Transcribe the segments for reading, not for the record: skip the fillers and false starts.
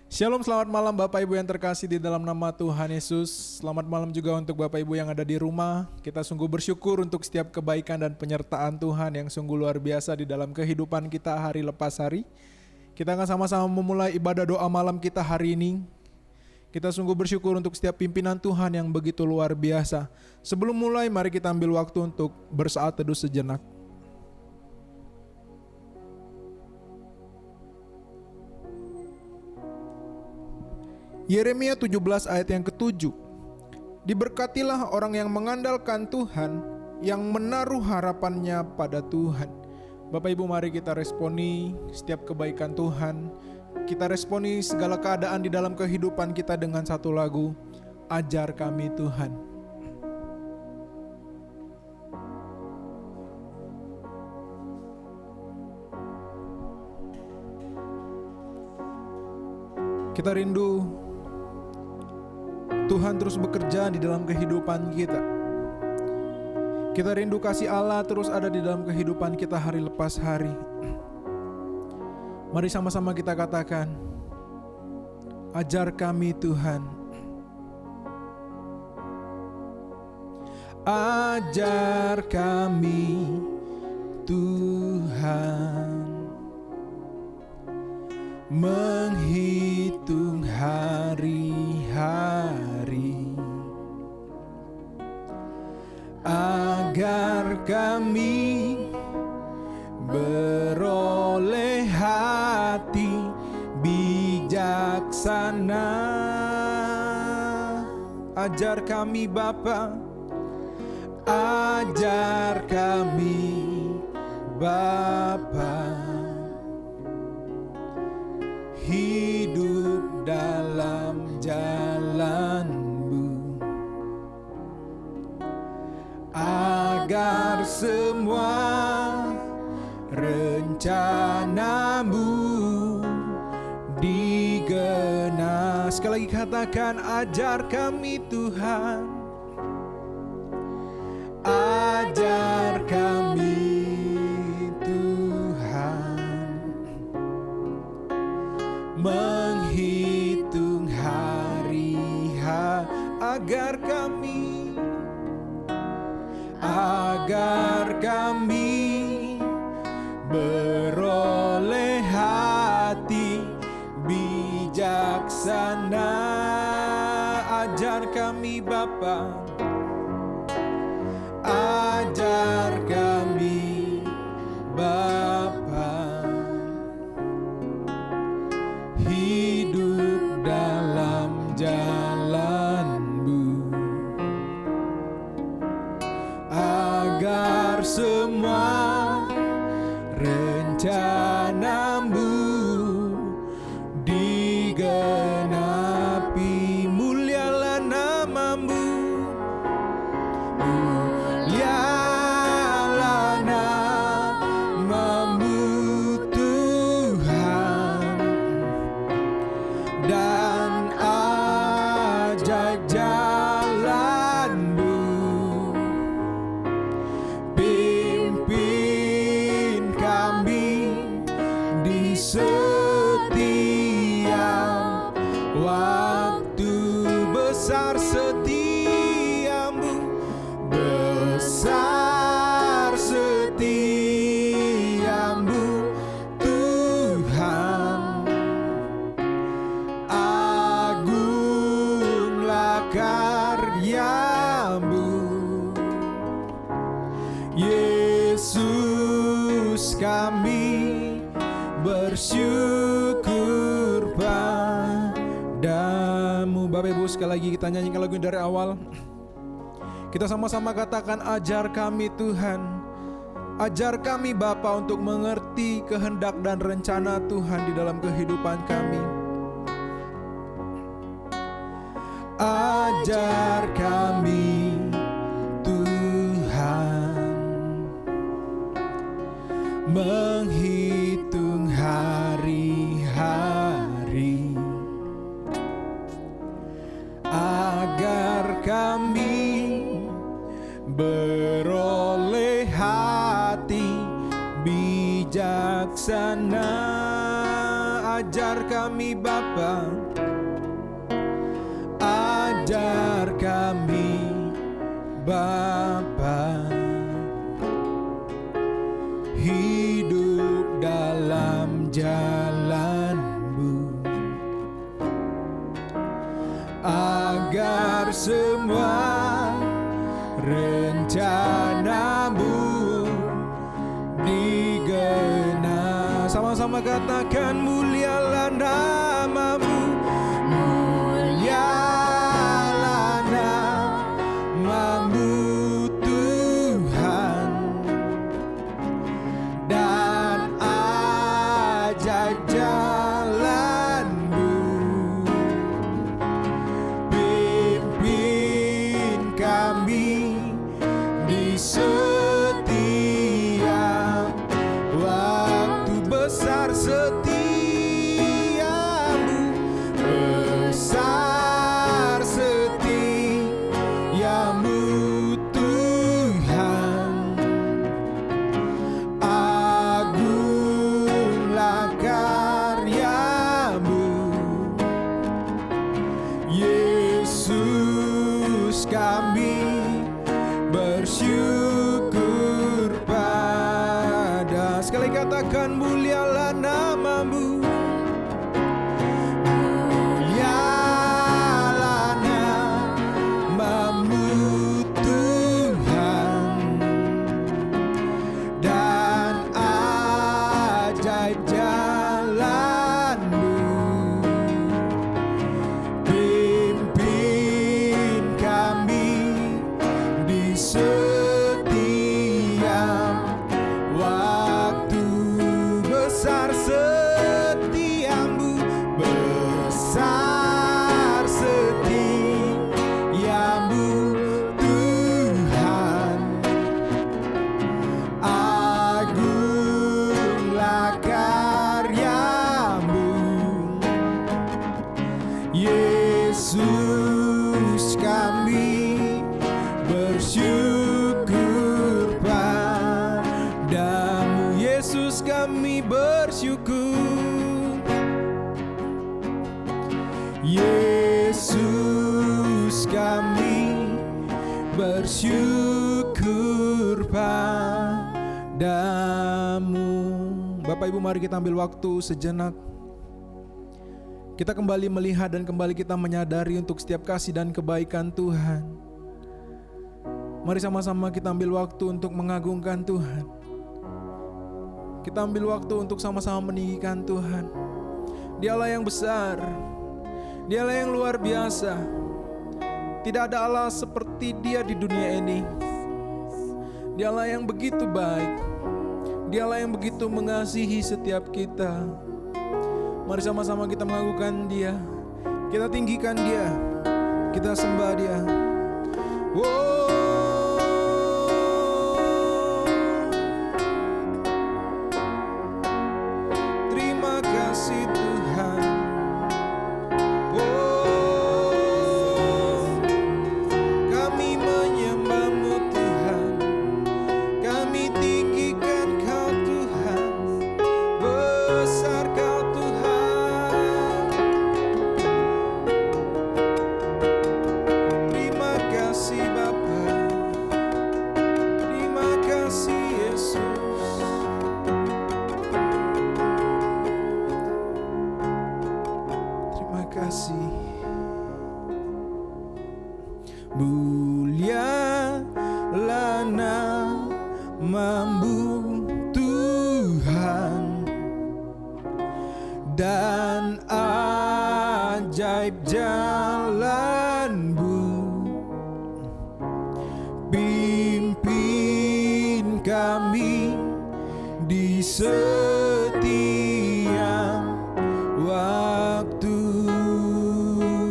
Shalom, selamat malam Bapak Ibu yang terkasih di dalam nama Tuhan Yesus. Selamat malam juga untuk Bapak Ibu yang ada di rumah. Kita sungguh bersyukur untuk setiap kebaikan dan penyertaan Tuhan yang sungguh luar biasa di dalam kehidupan kita hari lepas hari. Kita akan sama-sama memulai ibadah doa malam kita hari ini. Kita sungguh bersyukur untuk setiap pimpinan Tuhan yang begitu luar biasa. Sebelum mulai, mari kita ambil waktu untuk bersaat teduh sejenak. Yeremia 17 ayat yang ke-7. Diberkatilah orang yang mengandalkan Tuhan, yang menaruh harapannya pada Tuhan. Bapak Ibu, mari kita responi setiap kebaikan Tuhan. Kita responi segala keadaan di dalam kehidupan kita dengan satu lagu, Ajar Kami Tuhan. Kita rindu Tuhan terus bekerja di dalam kehidupan kita. Kita rindu kasih Allah terus ada di dalam kehidupan kita hari lepas hari. Mari sama-sama kita katakan, ajar kami Tuhan. Ajar kami Tuhan, menghitung hari-hari, agar kami beroleh hati bijaksana. Ajar kami Bapa, ajar kami Bapa, hidup dalam jalan-Mu, agar semua rencana-Mu digenapi. Sekali lagi katakan, ajar kami Tuhan, ajar kami menghitung hari-hari, agar kami beroleh hati bijaksana. Ajar kami Bapa, ajar kami Bapa, hidup dalam jalan-Mu, agar semua rencana-Mu digenapi. Mulialah nama-Mu, mulialah nama-Mu Tuhan, dan ajaib jalan-Mu. Pimpin kami di setiap waktu. Besar setiamu, besar setiamu Tuhan. Agunglah karya-Mu, Yesus, kami bersyukur padamu. Bapak Ibu, sekali lagi kita nyanyikan lagu ini dari awal. Kita sama-sama katakan, ajar kami Tuhan, ajar kami Bapa untuk mengerti kehendak dan rencana Tuhan di dalam kehidupan kami. Ajar kami Tuhan, menghitung hari-hari, agar kami beroleh hati bijaksana. ajar kami Bapa, ajar kami Bapa, hidup dalam jalan-Mu, agar semua rencana-Mu digenap. Sama-sama katakan, mulialah nama-Mu, mulialah nama-Mu Tuhan, dan ajaib jalan-Mu. Pimpin kami di setiap waktu, besar setiamu, besar setiamu Tuhan, agunglah karya-Mu. Yesus, kami bersyukur pada. Sekali katakan, mulialah nama-Mu, mulialah nama-Mu Tuhan, dan ajaib jalan-Mu. Pimpin kami di setiap waktu, besar setiamu, besar setiamu Tuhan, agunglah karya-Mu. Yesus, kami bersyukur padamu. Yesus, kami bersyukur. Yesus, kami bersyukur padamu. Bapak Ibu, mari kita ambil waktu sejenak. Kita kembali melihat dan kembali kita menyadari untuk setiap kasih dan kebaikan Tuhan. Mari sama-sama kita ambil waktu untuk mengagungkan Tuhan. Kita ambil waktu untuk sama-sama meninggikan Tuhan. Dialah yang besar, Dialah yang luar biasa. Tidak ada Allah seperti Dia di dunia ini. Dialah yang begitu baik, Dialah yang begitu mengasihi setiap kita. Mari sama-sama kita mengagungkan Dia, kita tinggikan Dia, kita sembah Dia. Terima kasih Tuhan. Kami menyembah-Mu Tuhan, kami tinggikan Kau Tuhan, besar Kau Tuhan. Terima kasih Bapa, terima kasih Yesus. Terima kasih. Mulialah nama-Mu Tuhan, dan ajaib jalan-Mu. Pimpin kami di setiap waktu,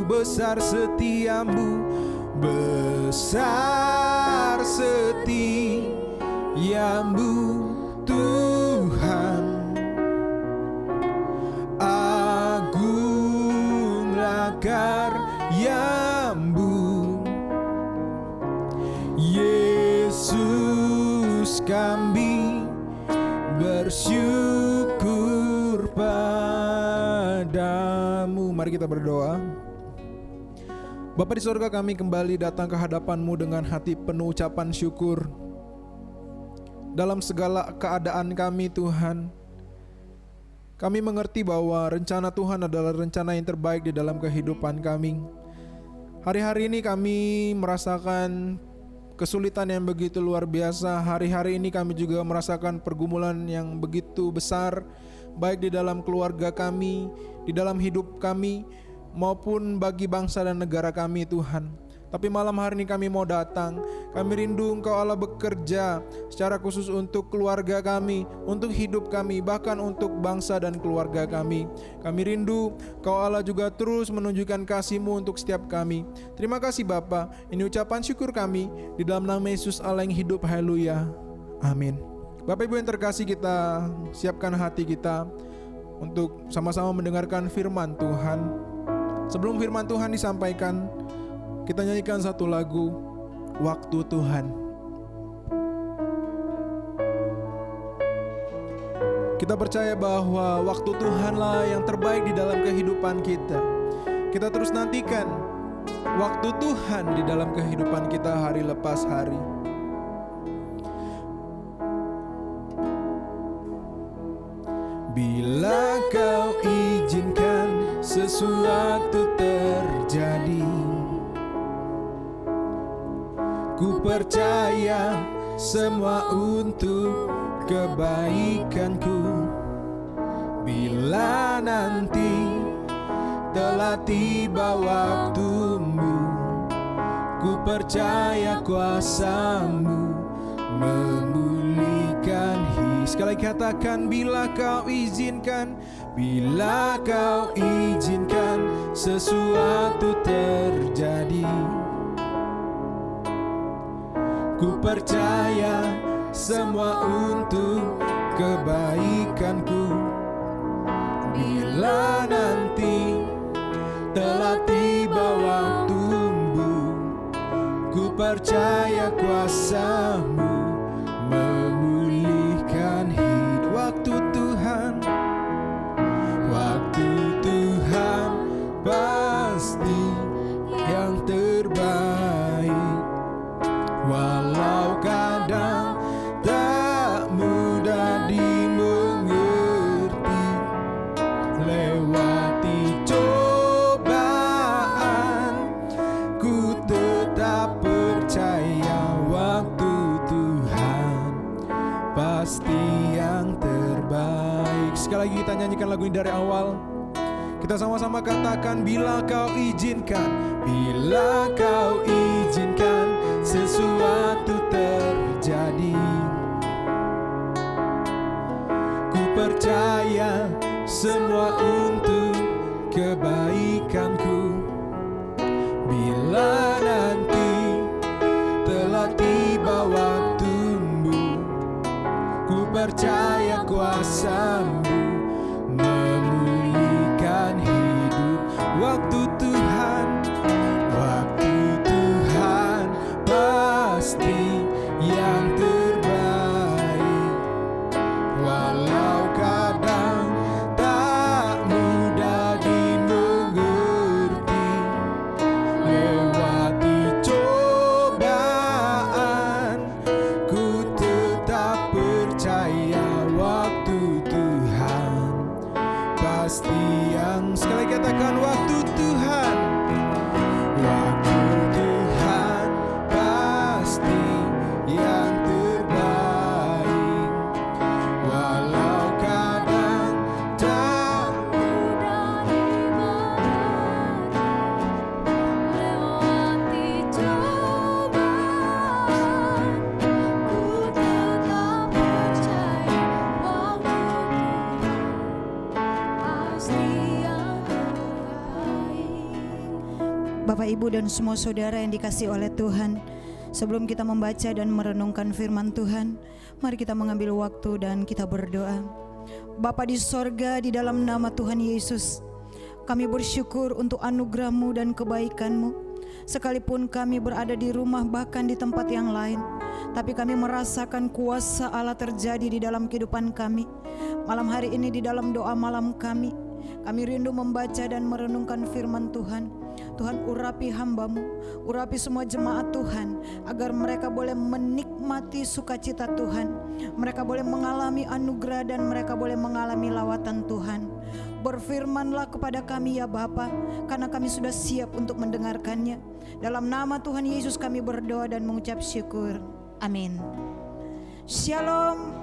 besar setia-Mu, besar setia-Mu Tuhan, agunglah karya-Mu. Yesus, kami bersyukur padamu. kepadamu. Mari kita berdoa. Bapa di sorga, kami kembali datang ke hadapan-Mu dengan hati penuh ucapan syukur. Dalam segala keadaan kami Tuhan, kami mengerti bahwa rencana Tuhan adalah rencana yang terbaik di dalam kehidupan kami. Hari-hari ini kami merasakan kesulitan yang begitu luar biasa. Hari-hari ini kami juga merasakan pergumulan yang begitu besar, baik di dalam keluarga kami, di dalam hidup kami, maupun bagi bangsa dan negara kami Tuhan. Tapi malam hari ini kami mau datang. Kami rindu Engkau Allah bekerja secara khusus untuk keluarga kami, untuk hidup kami, bahkan untuk bangsa dan keluarga kami. Kami rindu Engkau Allah juga terus menunjukkan kasih-Mu untuk setiap kami. Terima kasih Bapa. Ini ucapan syukur kami di dalam nama Yesus Allah yang hidup. Haleluya. Amin. Bapak Ibu yang terkasih, kita siapkan hati kita untuk sama-sama mendengarkan firman Tuhan. Sebelum firman Tuhan disampaikan, kita nyanyikan satu lagu, Waktu Tuhan. Kita percaya bahwa waktu Tuhanlah yang terbaik di dalam kehidupan kita. Kita terus nantikan waktu Tuhan di dalam kehidupan kita hari lepas hari. Bila Kau izinkan sesuatu terjadi, ku percaya semua untuk kebaikanku. Bila nanti telah tiba waktumu, ku percaya kuasa-Mu memulihkan hidup. Sekali lagi katakan, bila Kau izinkan, bila Kau izinkan sesuatu terjadi, ku percaya semua untuk kebaikanku. Bila nanti telah tiba waktumu, ku percaya kuasa-Mu memulihkan hidup. Waktu Tuhan, waktu Tuhan pasti yang terbaik. Walau kadang tak mudah dimengerti, lewati cobaan, ku tetap percaya waktu Tuhan pasti yang terbaik. Sekali lagi kita nyanyikan lagu ini dari awal. Kita sama-sama katakan, bila Kau izinkan, bila Kau izinkan sesuatu terjadi, ku percaya semua untuk kebaikanku. Bila nanti telah tiba waktumu, ku percaya kuasa-Mu memulihkan hidup. Waktu Tuhan, waktu Tuhan pasti yang terbaik. Walau kadang tak mudah dimengerti, lewati cobaan, ku tetap percaya waktu Tuhan pasti yang. Sekali lagi katakan, waktu Tuhan, waktu Tuhan pasti yang terbaik. Walau kadang tak mudah dimengerti, lewati cobaan, ku tetap percaya waktu Tuhan pasti yang terbaik. Bapak, Ibu, dan semua saudara yang dikasihi oleh Tuhan, sebelum kita membaca dan merenungkan firman Tuhan, mari kita mengambil waktu dan kita berdoa. Bapa di sorga, di dalam nama Tuhan Yesus, kami bersyukur untuk anugerah-Mu dan kebaikan-Mu. Sekalipun kami berada di rumah bahkan di tempat yang lain, tapi kami merasakan kuasa Allah terjadi di dalam kehidupan kami. Malam hari ini di dalam doa malam kami Kami rindu membaca dan merenungkan firman Tuhan. Tuhan, urapi hamba-Mu, urapi semua jemaat Tuhan, agar mereka boleh menikmati sukacita Tuhan. Mereka boleh mengalami anugerah dan mereka boleh mengalami lawatan Tuhan. Berfirmanlah kepada kami ya Bapa, karena kami sudah siap untuk mendengarkannya. Dalam nama Tuhan Yesus kami berdoa dan mengucap syukur. Amin. Shalom.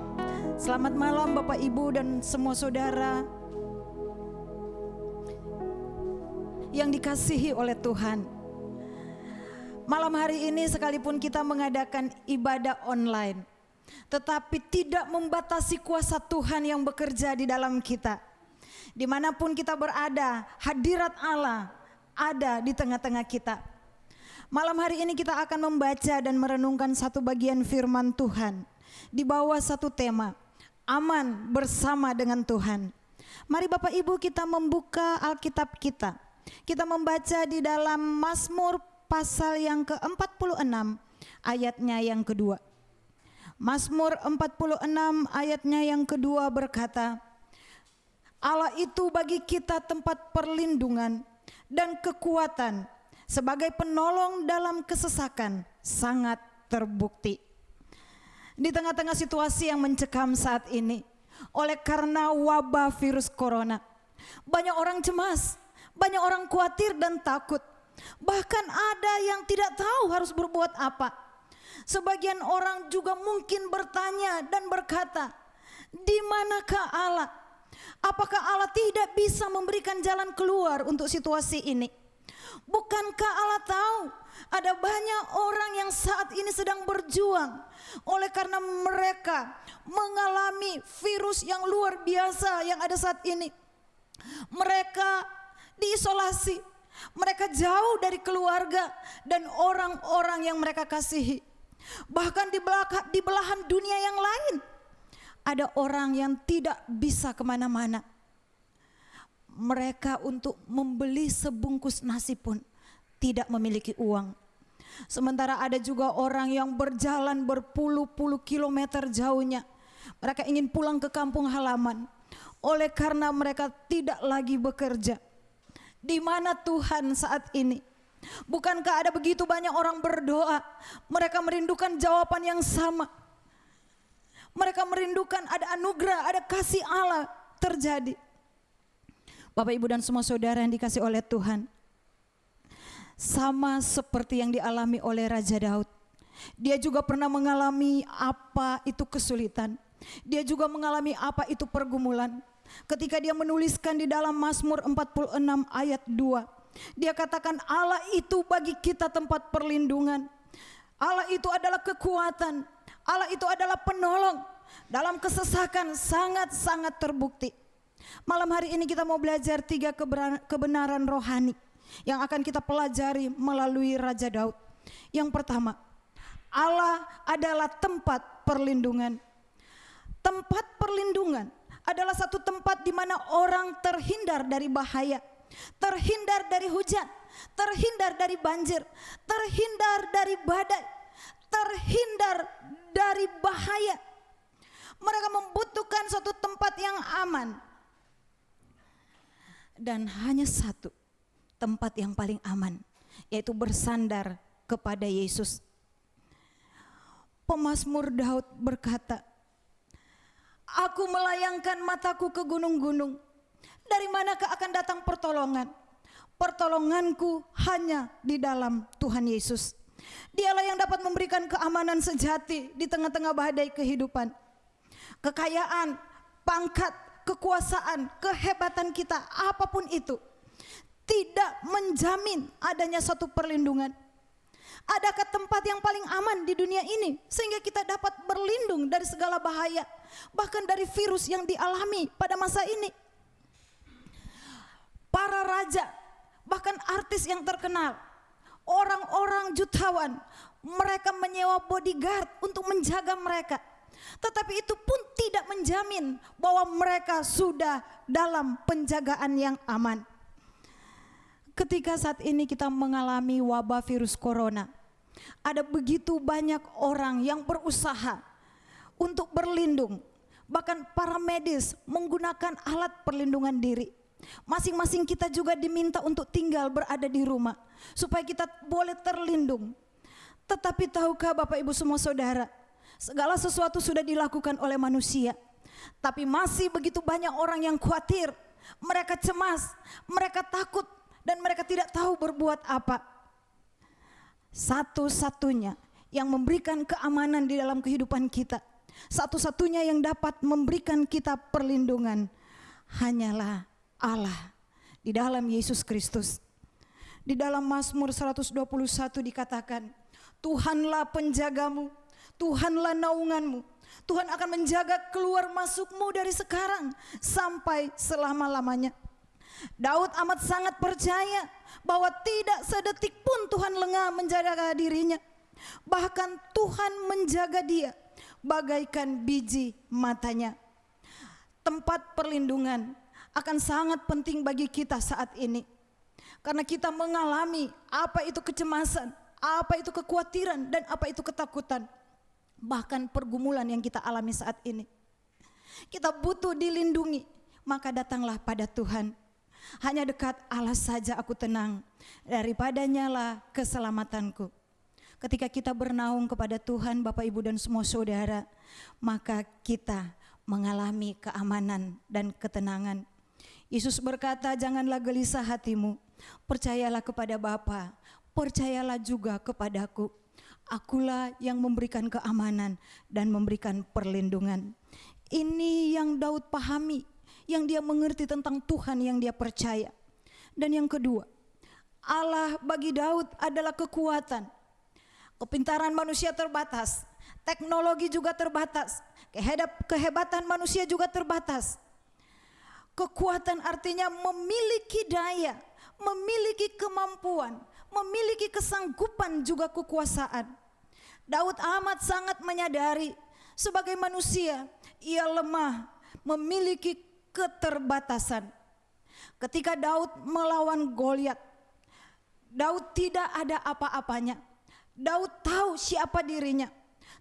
Selamat malam Bapak Ibu dan semua saudara yang dikasihi oleh Tuhan. Malam hari ini sekalipun kita mengadakan ibadah online, tetapi tidak membatasi kuasa Tuhan yang bekerja di dalam kita. Dimanapun kita berada, hadirat Allah ada di tengah-tengah kita. Malam hari ini kita akan membaca dan merenungkan satu bagian firman Tuhan di bawah satu tema, aman bersama dengan Tuhan. Mari Bapak Ibu kita membuka Alkitab kita. Kita membaca di dalam Mazmur pasal yang ke-46 ayatnya yang kedua. Mazmur 46 ayatnya yang kedua berkata, Allah itu bagi kita tempat perlindungan dan kekuatan, sebagai penolong dalam kesesakan sangat terbukti. Di tengah-tengah situasi yang mencekam saat ini, oleh karena wabah virus corona, banyak orang cemas, banyak orang khawatir dan takut. Bahkan ada yang tidak tahu harus berbuat apa. Sebagian orang juga mungkin bertanya dan berkata, di manakah Allah? Apakah Allah tidak bisa memberikan jalan keluar untuk situasi ini? Bukankah Allah tahu ada banyak orang yang saat ini sedang berjuang oleh karena mereka mengalami virus yang luar biasa yang ada saat ini. Mereka diisolasi, mereka jauh dari keluarga dan orang-orang yang mereka kasihi. Bahkan di belahan dunia yang lain ada orang yang tidak bisa kemana-mana. Mereka untuk membeli sebungkus nasi pun tidak memiliki uang. Sementara ada juga orang yang berjalan berpuluh-puluh kilometer jauhnya. Mereka ingin pulang ke kampung halaman oleh karena mereka tidak lagi bekerja. Di mana Tuhan saat ini? Bukankah ada begitu banyak orang berdoa? Mereka merindukan jawaban yang sama. Mereka merindukan ada anugerah, ada kasih Allah terjadi. Bapak Ibu dan semua saudara yang dikasih oleh Tuhan, sama seperti yang dialami oleh Raja Daud. Dia juga pernah mengalami apa itu kesulitan. Dia juga mengalami apa itu pergumulan. Ketika dia menuliskan di dalam Mazmur 46 ayat 2, dia katakan Allah itu bagi kita tempat perlindungan. Allah itu adalah kekuatan. Allah itu adalah penolong. Dalam kesesakan sangat-sangat terbukti. Malam hari ini kita mau belajar 3 kebenaran rohani yang akan kita pelajari melalui Raja Daud. Yang pertama, Allah adalah tempat perlindungan. Tempat perlindungan adalah satu tempat di mana orang terhindar dari bahaya, terhindar dari hujan, terhindar dari banjir, terhindar dari badai, terhindar dari bahaya. Mereka membutuhkan suatu tempat yang aman. Dan hanya satu tempat yang paling aman, yaitu bersandar kepada Yesus. Pemazmur Daud berkata, aku melayangkan mataku ke gunung-gunung. Dari manakah akan datang pertolongan? Pertolonganku hanya di dalam Tuhan Yesus. Dialah yang dapat memberikan keamanan sejati di tengah-tengah badai kehidupan. Kekayaan, pangkat, kekuasaan, kehebatan kita, apapun itu, tidak menjamin adanya satu perlindungan. Adakah tempat yang paling aman di dunia ini sehingga kita dapat berlindung dari segala bahaya, bahkan dari virus yang dialami pada masa ini? Para raja, bahkan artis yang terkenal, orang-orang jutawan, mereka menyewa bodyguard untuk menjaga mereka. Tetapi itu pun tidak menjamin bahwa mereka sudah dalam penjagaan yang aman. Ketika saat ini kita mengalami wabah virus corona, ada begitu banyak orang yang berusaha untuk berlindung. Bahkan para medis menggunakan alat perlindungan diri. Masing-masing kita juga diminta untuk tinggal berada di rumah supaya kita boleh terlindung. Tetapi tahukah Bapak Ibu semua saudara, segala sesuatu sudah dilakukan oleh manusia, tapi masih begitu banyak orang yang khawatir, mereka cemas, mereka takut, dan mereka tidak tahu berbuat apa. Satu-satunya yang memberikan keamanan di dalam kehidupan kita, satu-satunya yang dapat memberikan kita perlindungan hanyalah Allah di dalam Yesus Kristus. Di dalam Mazmur 121 dikatakan, Tuhanlah penjagamu, Tuhanlah naunganmu. Tuhan akan menjaga keluar masukmu dari sekarang sampai selama-lamanya. Daud amat sangat percaya bahwa tidak sedetik pun Tuhan lengah menjaga dirinya. Bahkan Tuhan menjaga dia bagaikan biji matanya. Tempat perlindungan akan sangat penting bagi kita saat ini. Karena kita mengalami apa itu kecemasan, apa itu kekhawatiran, dan apa itu ketakutan. Bahkan pergumulan yang kita alami saat ini. Kita butuh dilindungi, maka datanglah pada Tuhan. Hanya dekat Allah saja aku tenang, daripadanya lah keselamatanku. Ketika kita bernaung kepada Tuhan, Bapak Ibu dan semua saudara, maka kita mengalami keamanan dan ketenangan. Yesus berkata, janganlah gelisah hatimu, percayalah kepada Bapa, percayalah juga kepadaku. Akulah yang memberikan keamanan dan memberikan perlindungan. Ini yang Daud pahami, yang dia mengerti tentang Tuhan yang dia percaya. Dan yang kedua, Allah bagi Daud adalah kekuatan. Kepintaran manusia terbatas, teknologi juga terbatas, kehebatan manusia juga terbatas. Kekuatan artinya memiliki daya, memiliki kemampuan, memiliki kesanggupan juga kekuasaan. Daud amat sangat menyadari sebagai manusia ia lemah, memiliki keterbatasan. Ketika Daud melawan Goliat, Daud tidak ada apa-apanya. Daud tahu siapa dirinya.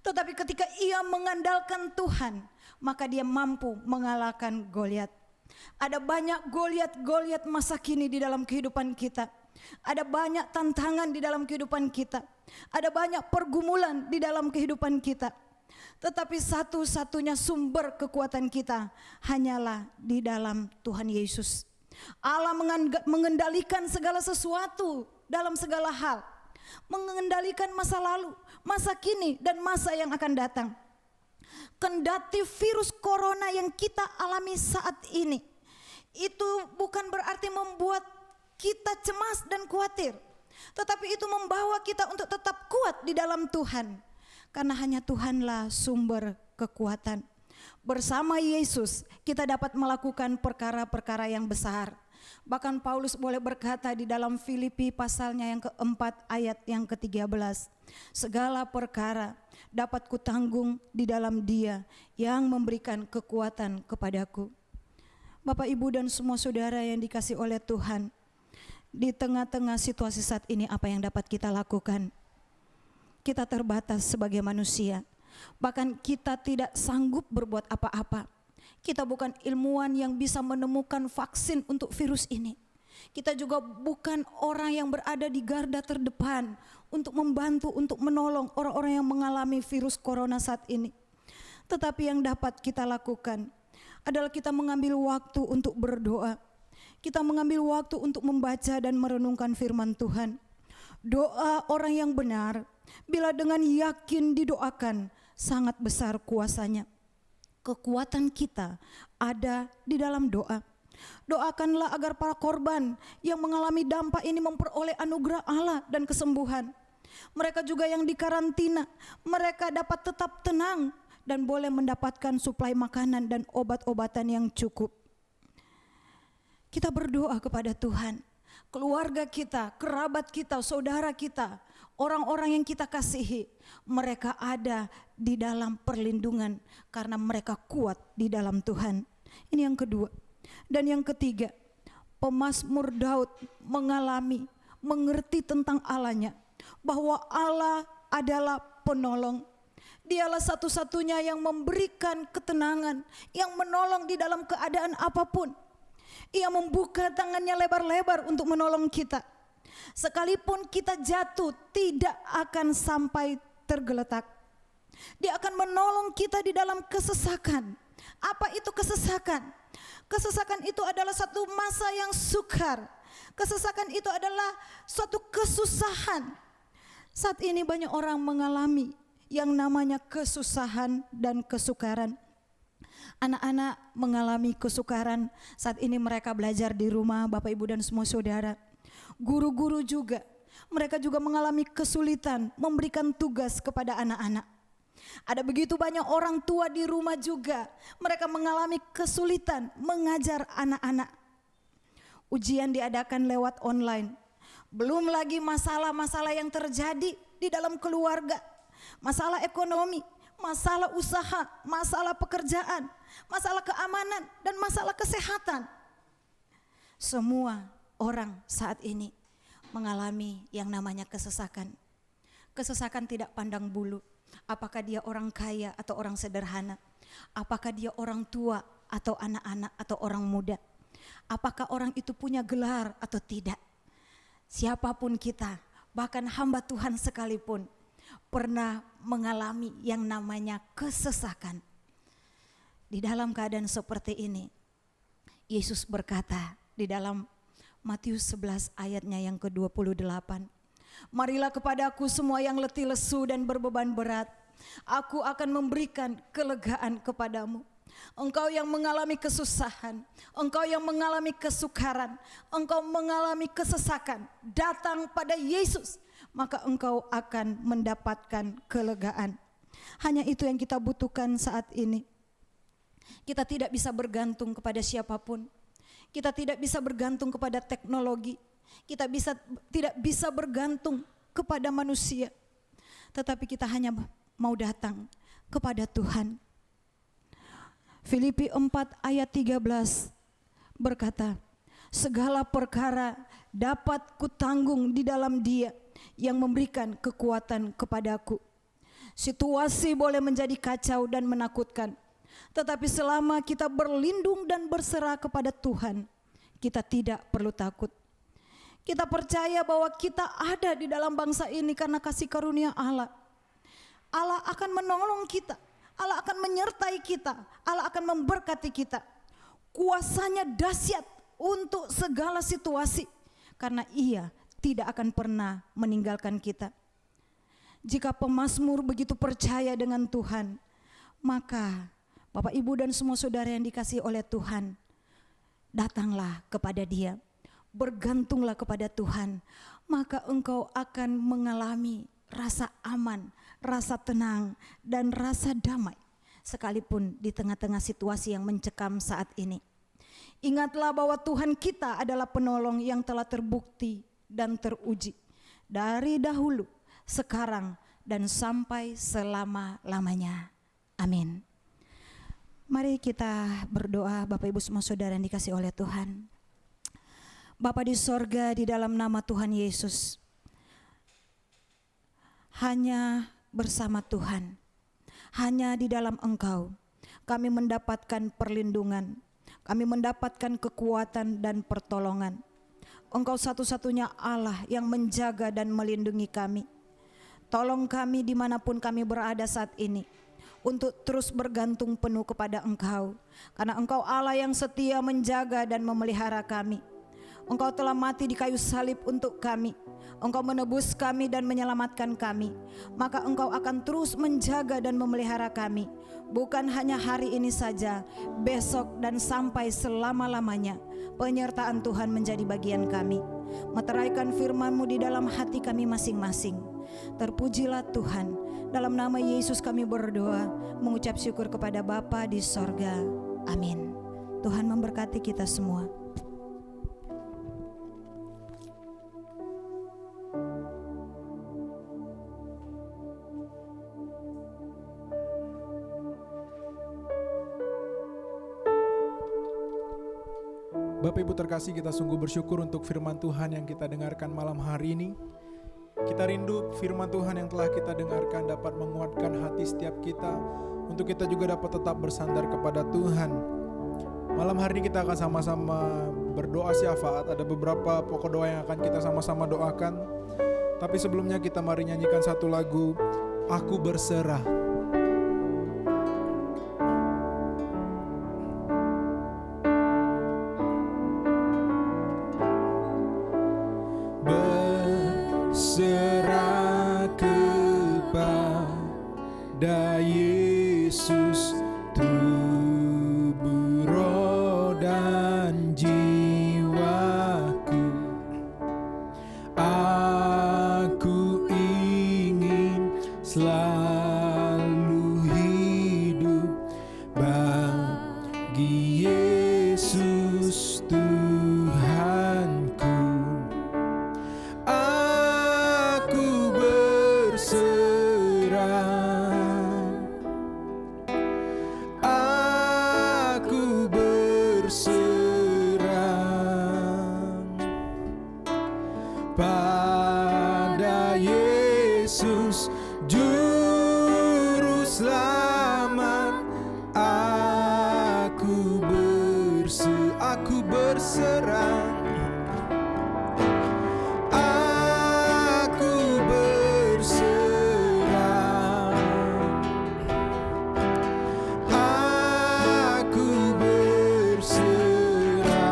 Tetapi ketika ia mengandalkan Tuhan, maka dia mampu mengalahkan Goliat. Ada banyak Goliat masa kini di dalam kehidupan kita. Ada banyak tantangan di dalam kehidupan kita. Ada banyak pergumulan di dalam kehidupan kita. Tetapi satu-satunya sumber kekuatan kita hanyalah di dalam Tuhan Yesus. Allah mengendalikan segala sesuatu dalam segala hal. Mengendalikan masa lalu, masa kini, dan masa yang akan datang. Kendati virus corona yang kita alami saat ini, itu bukan berarti membuat kita cemas dan khawatir, tetapi itu membawa kita untuk tetap kuat di dalam Tuhan. Karena hanya Tuhanlah sumber kekuatan. Bersama Yesus kita dapat melakukan perkara-perkara yang besar. Bahkan Paulus boleh berkata di dalam Filipi pasalnya yang keempat ayat yang ke-13. Segala perkara dapat kutanggung di dalam Dia yang memberikan kekuatan kepadaku. Bapak, Ibu dan semua saudara yang dikasihi oleh Tuhan, di tengah-tengah situasi saat ini apa yang dapat kita lakukan? Kita terbatas sebagai manusia. Bahkan kita tidak sanggup berbuat apa-apa. Kita bukan ilmuwan yang bisa menemukan vaksin untuk virus ini. Kita juga bukan orang yang berada di garda terdepan untuk membantu, untuk menolong orang-orang yang mengalami virus corona saat ini. Tetapi yang dapat kita lakukan adalah kita mengambil waktu untuk berdoa. Kita mengambil waktu untuk membaca dan merenungkan firman Tuhan. Doa orang yang benar, bila dengan yakin didoakan, sangat besar kuasanya. Kekuatan kita ada di dalam doa. Doakanlah agar para korban yang mengalami dampak ini memperoleh anugerah Allah dan kesembuhan. Mereka juga yang dikarantina, mereka dapat tetap tenang dan boleh mendapatkan suplai makanan dan obat-obatan yang cukup. Kita berdoa kepada Tuhan. Keluarga kita, kerabat kita, saudara kita, orang-orang yang kita kasihi, mereka ada di dalam perlindungan karena mereka kuat di dalam Tuhan. Ini yang kedua. Dan yang ketiga, pemazmur Daud mengerti tentang Allahnya, bahwa Allah adalah penolong. Dialah satu-satunya yang memberikan ketenangan, yang menolong di dalam keadaan apapun. Ia membuka tangannya lebar-lebar untuk menolong kita. Sekalipun kita jatuh, tidak akan sampai tergeletak. Dia akan menolong kita di dalam kesesakan. Apa itu kesesakan? Kesesakan itu adalah satu masa yang sukar. Kesesakan itu adalah suatu kesusahan. Saat ini banyak orang mengalami yang namanya kesusahan dan kesukaran. Anak-anak mengalami kesukaran saat ini, mereka belajar di rumah, Bapak Ibu dan semua saudara. Guru-guru juga, mereka juga mengalami kesulitan memberikan tugas kepada anak-anak. Ada begitu banyak orang tua di rumah juga, mereka mengalami kesulitan mengajar anak-anak. Ujian diadakan lewat online. Belum lagi masalah-masalah yang terjadi di dalam keluarga. Masalah ekonomi, masalah usaha, masalah pekerjaan, masalah keamanan, dan masalah kesehatan. Semua orang saat ini mengalami yang namanya kesesakan. Kesesakan tidak pandang bulu. Apakah dia orang kaya atau orang sederhana? Apakah dia orang tua atau anak-anak atau orang muda? Apakah orang itu punya gelar atau tidak? Siapapun kita, bahkan hamba Tuhan sekalipun, pernah mengalami yang namanya kesesakan. Di dalam keadaan seperti ini, Yesus berkata di dalam Matius 11 ayatnya yang ke-28, "Marilah kepadaku semua yang letih lesu dan berbeban berat, aku akan memberikan kelegaan kepadamu. Engkau yang mengalami kesusahan, engkau yang mengalami kesukaran, engkau mengalami kesesakan, datang pada Yesus, maka engkau akan mendapatkan kelegaan." Hanya itu yang kita butuhkan saat ini. Kita tidak bisa bergantung kepada siapapun. Kita tidak bisa bergantung kepada teknologi. Kita tidak bisa bergantung kepada manusia. Tetapi kita hanya mau datang kepada Tuhan. Filipi 4 ayat 13 berkata, "Segala perkara dapat kutanggung di dalam Dia yang memberikan kekuatan kepadaku." Situasi boleh menjadi kacau dan menakutkan, tetapi selama kita berlindung dan berserah kepada Tuhan, kita tidak perlu takut. Kita percaya bahwa kita ada di dalam bangsa ini karena kasih karunia Allah. Allah akan menolong kita, Allah akan menyertai kita, Allah akan memberkati kita. Kuasanya dahsyat untuk segala situasi, karena Ia tidak akan pernah meninggalkan kita. Jika pemazmur begitu percaya dengan Tuhan, maka Bapak Ibu dan semua saudara yang dikasihi oleh Tuhan, datanglah kepada Dia, bergantunglah kepada Tuhan, maka engkau akan mengalami rasa aman, rasa tenang, dan rasa damai sekalipun di tengah-tengah situasi yang mencekam saat ini. Ingatlah bahwa Tuhan kita adalah penolong yang telah terbukti dan teruji dari dahulu, sekarang, dan sampai selama-lamanya. Amin. Mari kita berdoa, Bapak Ibu semua saudara yang dikasihi oleh Tuhan. Bapa di sorga, di dalam nama Tuhan Yesus, hanya bersama Tuhan, hanya di dalam Engkau kami mendapatkan perlindungan, kami mendapatkan kekuatan dan pertolongan. Engkau satu-satunya Allah yang menjaga dan melindungi kami. Tolong kami dimanapun kami berada saat ini, untuk terus bergantung penuh kepada Engkau, karena Engkau Allah yang setia menjaga dan memelihara kami. Engkau telah mati di kayu salib untuk kami. Engkau menebus kami dan menyelamatkan kami. Maka Engkau akan terus menjaga dan memelihara kami, bukan hanya hari ini saja, besok dan sampai selama-lamanya. Penyertaan Tuhan menjadi bagian kami. Meteraikan firman-Mu di dalam hati kami masing-masing. Terpujilah Tuhan. Dalam nama Yesus kami berdoa, mengucap syukur kepada Bapa di sorga. Amin. Tuhan memberkati kita semua. Bapak Ibu terkasih, kita sungguh bersyukur untuk firman Tuhan yang kita dengarkan malam hari ini. Kita rindu firman Tuhan yang telah kita dengarkan dapat menguatkan hati setiap kita, untuk kita juga dapat tetap bersandar kepada Tuhan. Malam hari ini kita akan sama-sama berdoa syafaat. Ada beberapa pokok doa yang akan kita sama-sama doakan. Tapi sebelumnya kita mari nyanyikan satu lagu, Aku Berserah. Berserah kepada Yesus, tubuh, roh dan jiwaku. Aku ingin selalu hidup bagi Yesus Tuhanku. Aku berserah, aku berserah pada Yesus Juru Selamat. Aku berserah, aku berserah, aku berserah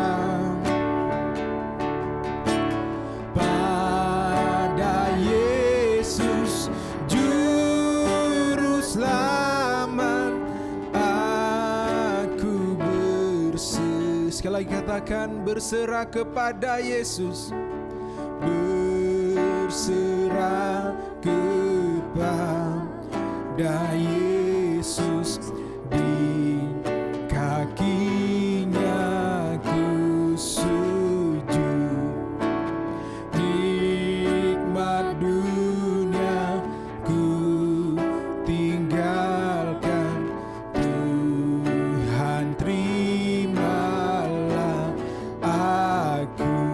pada Yesus Juru Selamat. Aku berserah. Sekali lagi katakan, berserah kepada Yesus. Berserah kepada Yesus, di kakinya ku sujud. Nikmat dunia ku tinggalkan, Tuhan terimalah aku.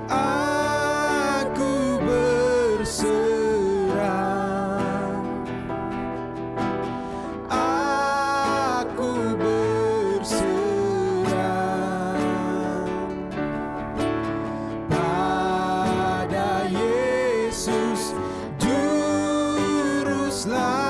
Aku berserah, aku berserah pada Yesus Juru Selamat.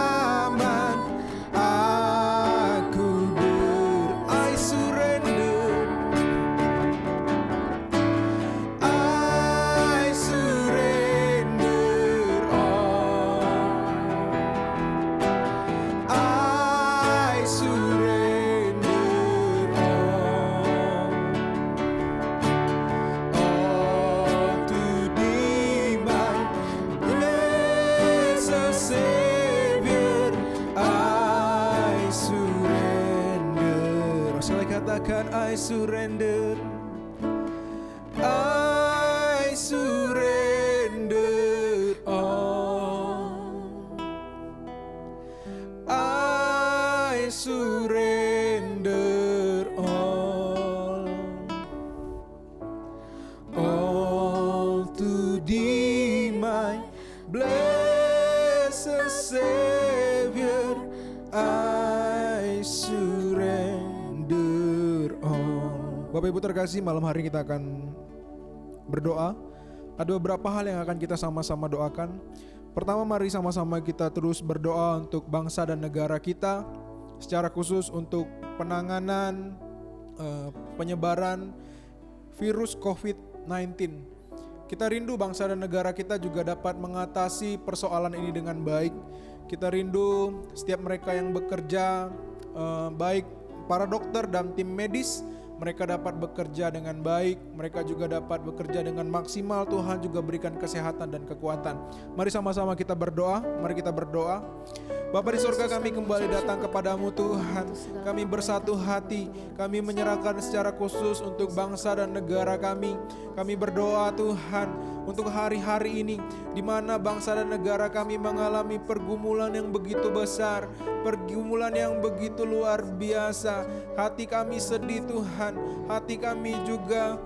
I surrender, I surrender all, I surrender all to Thee, my blessed Savior. I surrender. Sekali katakan, I surrender, I surrender all, I surrender all to Thee, my blessed Savior. I surrender all. Bapak Ibu terkasih, malam hari kita akan berdoa. Ada beberapa hal yang akan kita sama-sama doakan. Pertama, mari sama-sama kita terus berdoa untuk bangsa dan negara kita, secara khusus untuk penanganan penyebaran virus COVID-19. Kita rindu bangsa dan negara kita juga dapat mengatasi persoalan ini dengan baik. Kita rindu setiap mereka yang bekerja, baik para dokter dan tim medis, mereka dapat bekerja dengan baik, mereka juga dapat bekerja dengan maksimal. Tuhan juga berikan kesehatan dan kekuatan. Mari sama-sama kita berdoa, mari kita berdoa. Bapa di surga, kami kembali datang kepadamu Tuhan. Kami bersatu hati, kami menyerahkan secara khusus untuk bangsa dan negara kami. Kami berdoa Tuhan untuk hari-hari ini, di mana bangsa dan negara kami mengalami pergumulan yang begitu besar, pergumulan yang begitu luar biasa. Hati kami sedih Tuhan, hati kami juga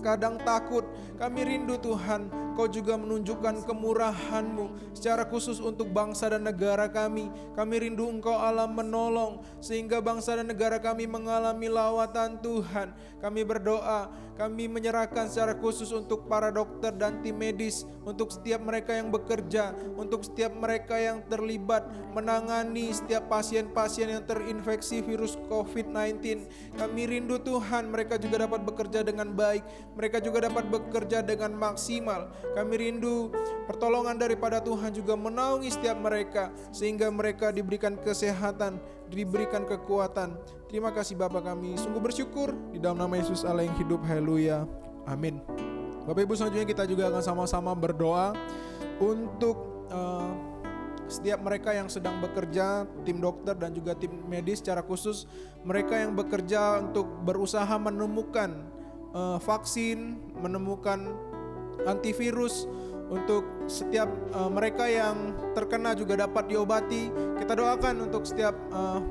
kadang takut, Kami rindu Tuhan, Kau juga menunjukkan kemurahan-Mu secara khusus untuk bangsa dan negara kami. Kami rindu Engkau Allah menolong sehingga bangsa dan negara kami mengalami lawatan Tuhan. Kami berdoa, kami menyerahkan secara khusus untuk para dokter dan tim medis, untuk setiap mereka yang bekerja, untuk setiap mereka yang terlibat menangani setiap pasien-pasien yang terinfeksi virus COVID-19. Kami rindu Tuhan, mereka juga dapat bekerja dengan baik, mereka juga dapat bekerja dengan maksimal. Kami rindu pertolongan daripada Tuhan juga menaungi setiap mereka, sehingga mereka diberikan kesehatan, diberikan kekuatan. Terima kasih Bapa, kami sungguh bersyukur di dalam nama Yesus Allah yang hidup. Haleluya, amin. Bapak Ibu, selanjutnya kita juga akan sama-sama berdoa untuk setiap mereka yang sedang bekerja, tim dokter dan juga tim medis secara khusus, mereka yang bekerja untuk berusaha menemukan vaksin, menemukan antivirus untuk setiap mereka yang terkena juga dapat diobati. Kita doakan untuk setiap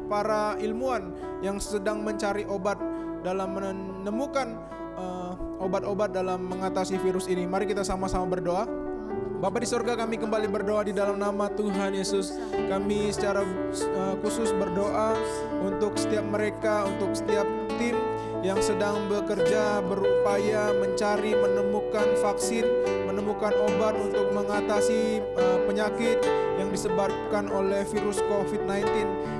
para ilmuwan yang sedang mencari obat dalam menemukan obat-obat dalam mengatasi virus ini. Mari kita sama-sama berdoa. Bapa di sorga, kami kembali berdoa di dalam nama Tuhan Yesus. Kami secara khusus berdoa untuk setiap mereka, untuk setiap tim yang sedang bekerja, berupaya mencari, menemukan vaksin, menemukan obat untuk mengatasi penyakit yang disebabkan oleh virus COVID-19.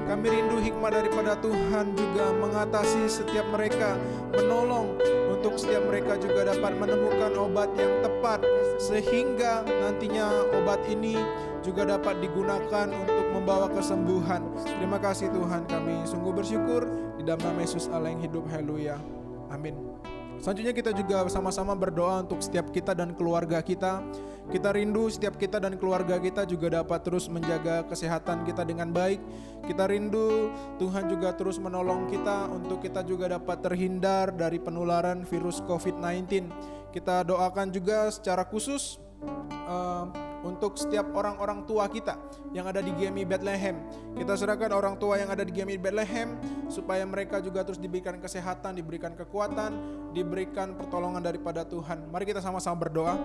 Kami rindu hikmat daripada Tuhan juga mengatasi setiap mereka, menolong untuk setiap mereka juga dapat menemukan obat yang tepat, sehingga nantinya obat ini juga dapat digunakan untuk membawa kesembuhan. Terima kasih Tuhan, kami sungguh bersyukur di dalam nama Yesus Allah yang hidup. Haleluya, amin. Selanjutnya kita juga sama-sama berdoa untuk setiap kita dan keluarga kita. Kita rindu setiap kita dan keluarga kita juga dapat terus menjaga kesehatan kita dengan baik. Kita rindu Tuhan juga terus menolong kita untuk kita juga dapat terhindar dari penularan virus COVID-19. Kita doakan juga secara khusus untuk setiap orang-orang tua kita yang ada di GMI Bethlehem. Kita serahkan orang tua yang ada di GMI Bethlehem supaya mereka juga terus diberikan kesehatan, diberikan kekuatan, diberikan pertolongan daripada Tuhan. Mari kita sama-sama berdoa.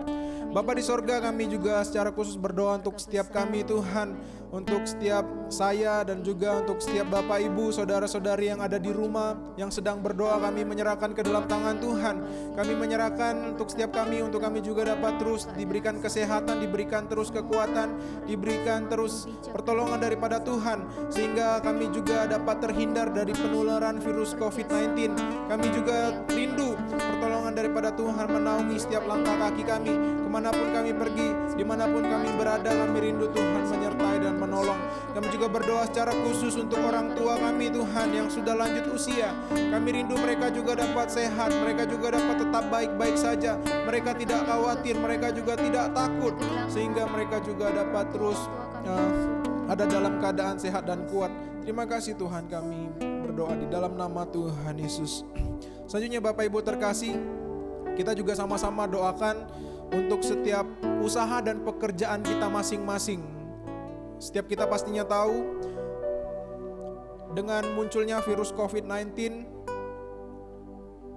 Bapa di sorga, kami juga secara khusus berdoa untuk setiap kami Tuhan, untuk setiap saya dan juga untuk setiap Bapak Ibu, saudara-saudari yang ada di rumah yang sedang berdoa, kami menyerahkan ke dalam tangan Tuhan. Kami menyerahkan untuk setiap kami, untuk kami juga dapat terus diberikan kesehatan, diberikan terus kekuatan, diberikan terus pertolongan daripada Tuhan, sehingga kami juga dapat terhindar dari penularan virus COVID-19. Kami juga rindu pertolongan daripada Tuhan menaungi setiap langkah kaki kami, kemanapun kami pergi, dimanapun kami berada. Kami rindu Tuhan menyertai dan menolong. Kami juga berdoa secara khusus untuk orang tua kami Tuhan yang sudah lanjut usia. Kami rindu mereka juga dapat sehat, mereka juga dapat tetap baik-baik saja. Mereka tidak khawatir, mereka juga tidak takut, sehingga mereka juga dapat terus ada dalam keadaan sehat dan kuat. Terima kasih Tuhan, kami berdoa di dalam nama Tuhan Yesus. Selanjutnya Bapak Ibu terkasih, kita juga sama-sama doakan untuk setiap usaha dan pekerjaan kita masing-masing. Setiap kita pastinya tahu dengan munculnya virus COVID-19,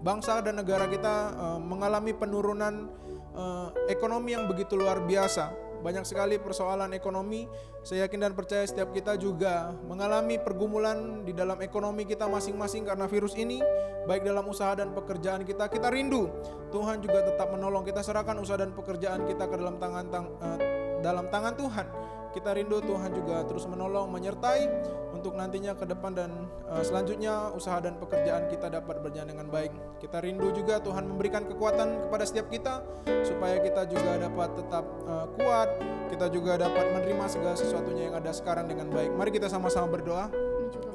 bangsa dan negara kita mengalami penurunan ekonomi yang begitu luar biasa. Banyak sekali persoalan ekonomi. Saya yakin dan percaya setiap kita juga mengalami pergumulan di dalam ekonomi kita masing-masing karena virus ini, baik dalam usaha dan pekerjaan kita. Kita rindu Tuhan juga tetap menolong. Kita serahkan usaha dan pekerjaan kita ke dalam tangan Tuhan. Kita rindu Tuhan juga terus menolong, menyertai untuk nantinya ke depan dan selanjutnya usaha dan pekerjaan kita dapat berjalan dengan baik. Kita rindu juga Tuhan memberikan kekuatan kepada setiap kita supaya kita juga dapat tetap kuat, kita juga dapat menerima segala sesuatunya yang ada sekarang dengan baik. Mari kita sama-sama berdoa.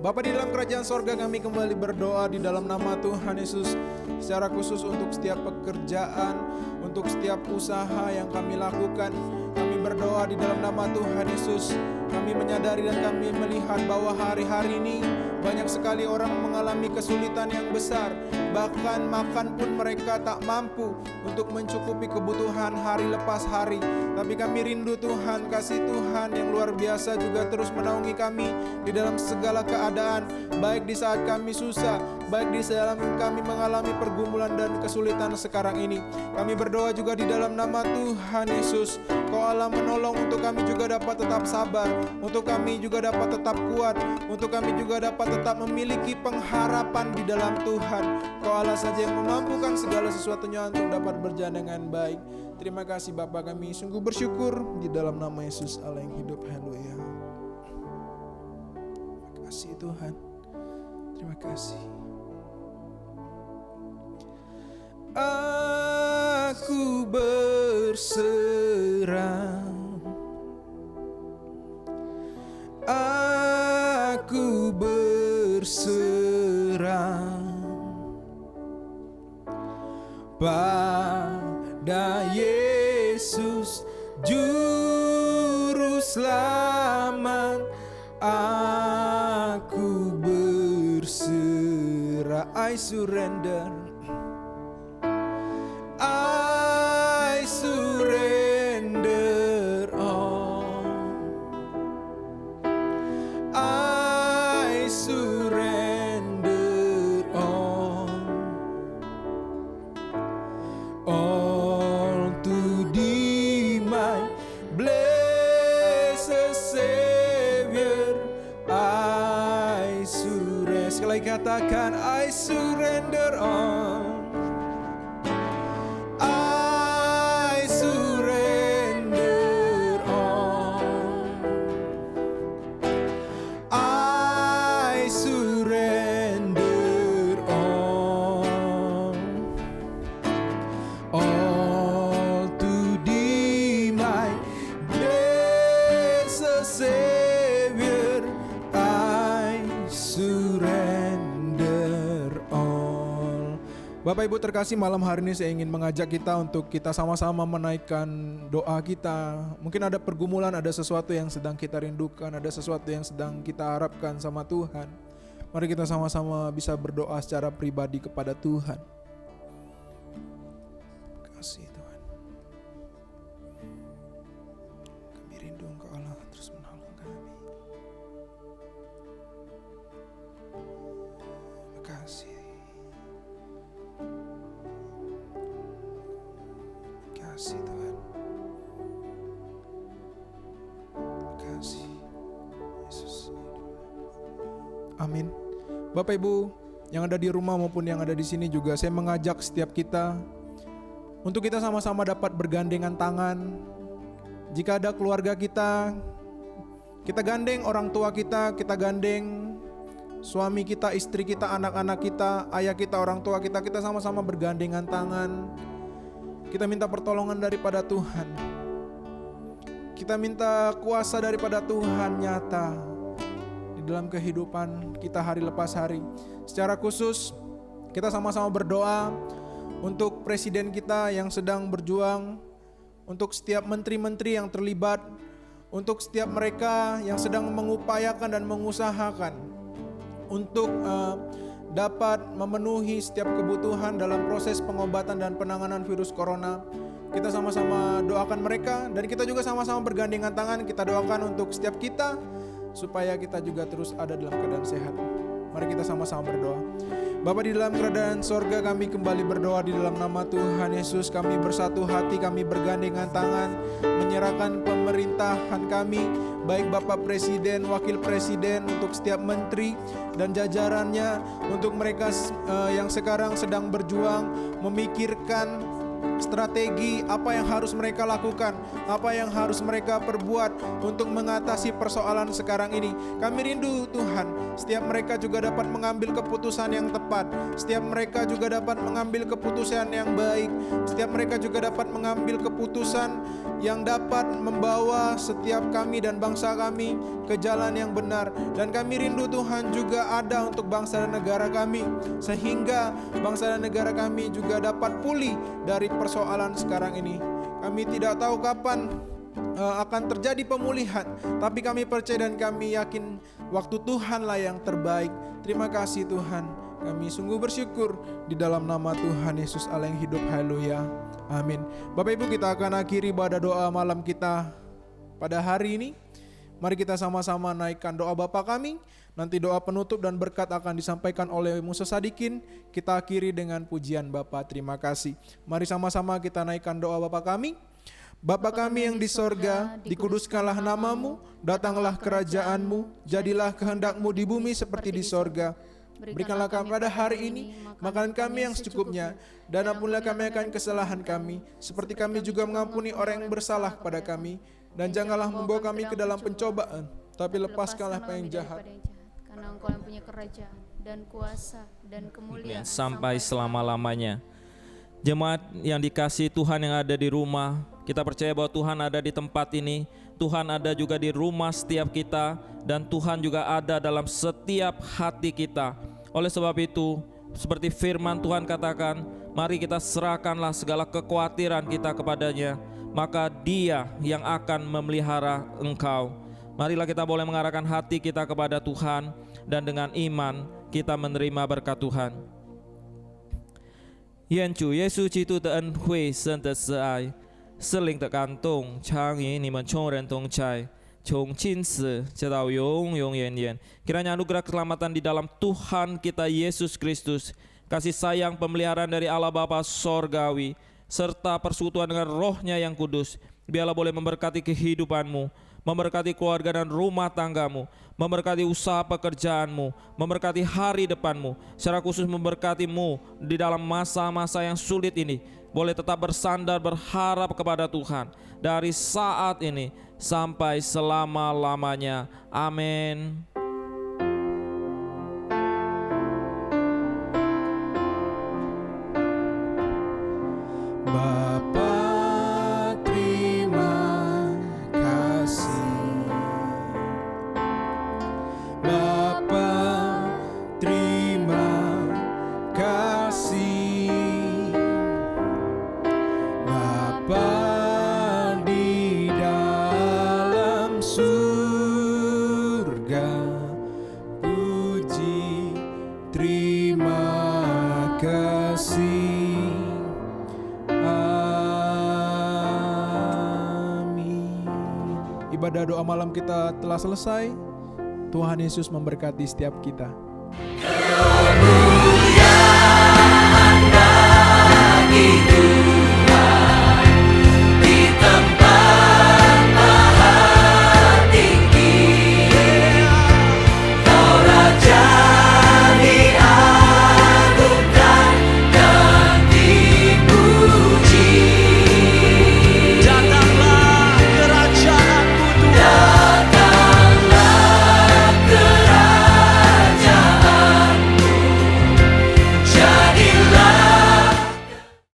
Bapa di dalam kerajaan sorga, kami kembali berdoa di dalam nama Tuhan Yesus, secara khusus untuk setiap pekerjaan, untuk setiap usaha yang kami lakukan. Kami berdoa di dalam nama Tuhan Yesus. Kami menyadari dan kami melihat bahwa hari-hari ini Banyak sekali orang mengalami kesulitan yang besar, bahkan makan pun mereka tak mampu untuk mencukupi kebutuhan hari lepas hari. Tapi kami rindu Tuhan, kasih Tuhan yang luar biasa juga terus menaungi kami di dalam segala keadaan, baik di saat kami susah, baik di dalam kami mengalami pergumulan dan kesulitan sekarang ini. Kami berdoa juga di dalam nama Tuhan Yesus, Kau Allah menolong untuk kami juga dapat tetap sabar, untuk kami juga dapat tetap kuat, untuk kami juga dapat tetap memiliki pengharapan di dalam Tuhan. Kau Allah saja yang memampukan segala sesuatunya untuk dapat berjalan dengan baik. Terima kasih Bapa, kami sungguh bersyukur di dalam nama Yesus Allah yang hidup. Haleluya. Terima kasih Tuhan. Terima kasih. Aku berserah, aku berserah pada Yesus Juru Selamat. Aku berserah, I surrender, I surrender all, I surrender all to Thee, my blessed Savior. I surrender, sekali katakan, I surrender all. Bapak Ibu terkasih, malam hari ini saya ingin mengajak kita untuk kita sama-sama menaikkan doa kita. Mungkin ada pergumulan, ada sesuatu yang sedang kita rindukan, ada sesuatu yang sedang kita harapkan sama Tuhan. Mari kita sama-sama bisa berdoa secara pribadi kepada Tuhan. Terima kasih Tuhan. Kami rindu Engkau Allah terus menolong kami. Terima kasih. Kasih Tuhan. Kasih Yesus. Amin. Bapak Ibu yang ada di rumah maupun yang ada di sini juga, saya mengajak setiap kita untuk kita sama-sama dapat bergandengan tangan. Jika ada keluarga kita gandeng orang tua kita gandeng suami kita, istri kita, anak-anak kita, ayah kita, orang tua kita sama-sama bergandengan tangan. Kita minta pertolongan daripada Tuhan. Kita minta kuasa daripada Tuhan nyata di dalam kehidupan kita hari lepas hari. Secara khusus kita sama-sama berdoa untuk presiden kita yang sedang berjuang, untuk setiap menteri-menteri yang terlibat, untuk setiap mereka yang sedang mengupayakan dan mengusahakan untuk dapat memenuhi setiap kebutuhan dalam proses pengobatan dan penanganan virus corona. Kita sama-sama doakan mereka dan kita juga sama-sama bergandengan tangan. Kita doakan untuk setiap kita supaya kita juga terus ada dalam keadaan sehat. Mari kita sama-sama berdoa. Bapa di dalam kerajaan sorga, kami kembali berdoa di dalam nama Tuhan Yesus. Kami bersatu hati, kami bergandengan tangan, menyerahkan pemerintahan kami, baik Bapak Presiden, Wakil Presiden, untuk setiap menteri dan jajarannya, untuk mereka yang sekarang sedang berjuang, memikirkan strategi apa yang harus mereka lakukan, apa yang harus mereka perbuat untuk mengatasi persoalan sekarang ini. Kami rindu Tuhan, setiap mereka juga dapat mengambil keputusan yang tepat, setiap mereka juga dapat mengambil keputusan yang baik, setiap mereka juga dapat mengambil keputusan yang dapat membawa setiap kami dan bangsa kami ke jalan yang benar. Dan kami rindu Tuhan juga ada untuk bangsa dan negara kami, sehingga bangsa dan negara kami juga dapat pulih dari persoalan sekarang ini. Kami tidak tahu kapan akan terjadi pemulihan, tapi kami percaya dan kami yakin waktu Tuhanlah yang terbaik. Terima kasih Tuhan, kami sungguh bersyukur di dalam nama Tuhan Yesus Allah yang hidup. Haleluya, amin. Bapak Ibu, kita akan akhiri ibadah doa malam kita pada hari ini. Mari kita sama-sama naikkan doa Bapa kami. Nanti doa penutup dan berkat akan disampaikan oleh Musa Sadikin. Kita akhiri dengan pujian Bapa. Terima kasih. Mari sama-sama kita naikkan doa Bapa kami. Bapa kami yang di sorga, dikuduskanlah namamu, datanglah kerajaanmu, jadilah kehendakmu di bumi seperti di sorga. Berikanlah kami pada hari ini makanan kami yang secukupnya, dan ampunilah kami akan kesalahan kami, seperti kami juga mengampuni orang yang bersalah kepada kami. Dan janganlah membawa kami ke dalam pencobaan, tapi lepaskanlah apa yang jahat. Karena Engkau yang punya kerajaan dan kuasa dan kemuliaan sampai selama-lamanya. Jemaat yang dikasihi Tuhan yang ada di rumah, kita percaya bahwa Tuhan ada di tempat ini. Tuhan ada juga di rumah setiap kita, dan Tuhan juga ada dalam setiap hati kita. Oleh sebab itu, seperti firman Tuhan katakan, mari kita serahkanlah segala kekhawatiran kita kepadanya, maka Dia yang akan memelihara engkau. Marilah kita boleh mengarahkan hati kita kepada Tuhan, dan dengan iman kita menerima berkat Tuhan. 愿主耶稣基督的恩惠、神的慈爱、圣灵的感动，常与你们众人同在，从今时直到永永远远。Kiranya anugerah keselamatan di dalam Tuhan kita Yesus Kristus, kasih sayang pemeliharaan dari Allah Bapa Sorgawi, serta persekutuan dengan Roh-Nya yang kudus, biarlah boleh memberkati kehidupanmu, memberkati keluarga dan rumah tanggamu, memberkati usaha pekerjaanmu, memberkati hari depanmu, secara khusus memberkatimu di dalam masa-masa yang sulit ini. Boleh tetap bersandar berharap kepada Tuhan dari saat ini sampai selama-lamanya. Amin. Bapa, terima kasih. Bapa, terima kasih. Bapa di dalam surga, puji terima kasih. Ibadah doa malam kita telah selesai. Tuhan Yesus memberkati setiap kita.